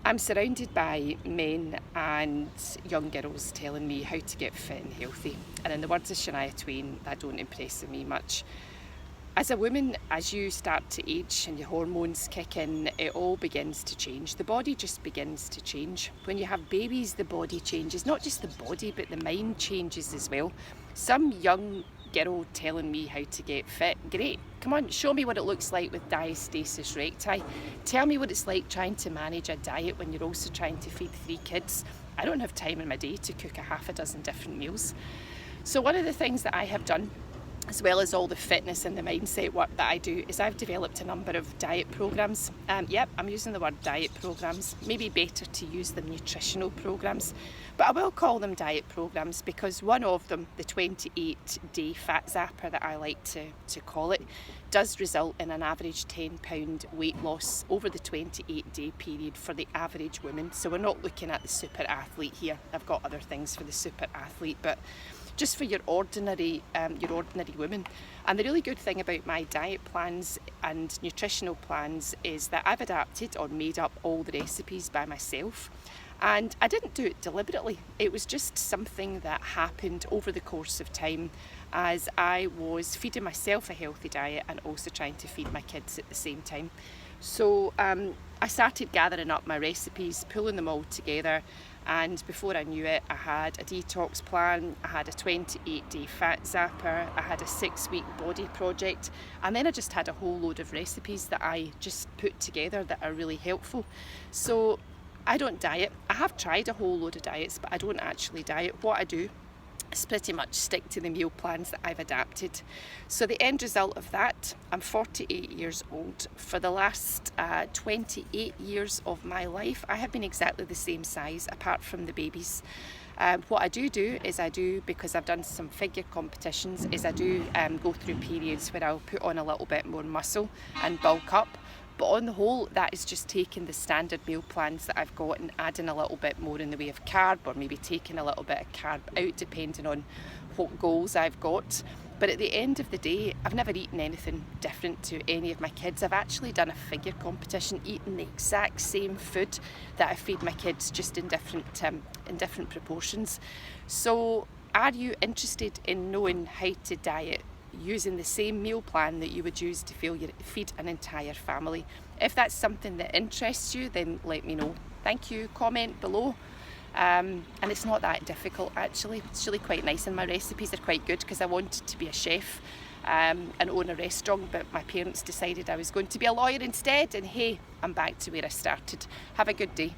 I'm surrounded by men and young girls telling me how to get fit and healthy. And in the words of Shania Twain, that don't impress me much. As a woman, as you start to age and your hormones kick in, it all begins to change. The body just begins to change. When you have babies, the body changes. Not just the body, but the mind changes as well. Some young girl telling me how to get fit, great. Come on, show me what it looks like with diastasis recti. Tell me what it's like trying to manage a diet when you're also trying to feed 3 kids. I don't have time in my day to cook a half a dozen different meals. So one of the things that I have done, as well as all the fitness and the mindset work that I do, is I've developed a number of diet programs. Yep, I'm using the word diet programs. Maybe better to use them nutritional programs, but I will call them diet programs because one of them, the 28-day fat zapper that I like to call it, does result in an average 10-pound weight loss over the 28-day period for the average woman. So we're not looking at the super athlete here. I've got other things for the super athlete, but just for your ordinary women. And the really good thing about my diet plans and nutritional plans is that I've adapted or made up all the recipes by myself. And I didn't do it deliberately. It was just something that happened over the course of time as I was feeding myself a healthy diet and also trying to feed my kids at the same time. So I started gathering up my recipes, pulling them all together, and before I knew it, I had a detox plan, I had a 28-day fat zapper, I had a 6-week body project, and then I just had a whole load of recipes that I just put together that are really helpful. So I don't diet. I have tried a whole load of diets, but I don't actually diet. What I do is pretty much stick to the meal plans that I've adapted. So the end result of that, I'm 48 years old. For the last 28 years of my life, I have been exactly the same size apart from the babies. What I do is because I've done some figure competitions, is I do go through periods where I'll put on a little bit more muscle and bulk up. But on the whole, that is just taking the standard meal plans that I've got and adding a little bit more in the way of carb, or maybe taking a little bit of carb out depending on what goals I've got. But at the end of the day, I've never eaten anything different to any of my kids. I've actually done a figure competition, eating the exact same food that I feed my kids, just in different proportions. So are you interested in knowing how to diet using the same meal plan that you would use to feed an entire family? If that's something that interests you, then let me know. Thank you. Comment below. And it's not that difficult actually. It's really quite nice, and my recipes are quite good because I wanted to be a chef and own a restaurant, but my parents decided I was going to be a lawyer instead, and hey, I'm back to where I started. Have a good day.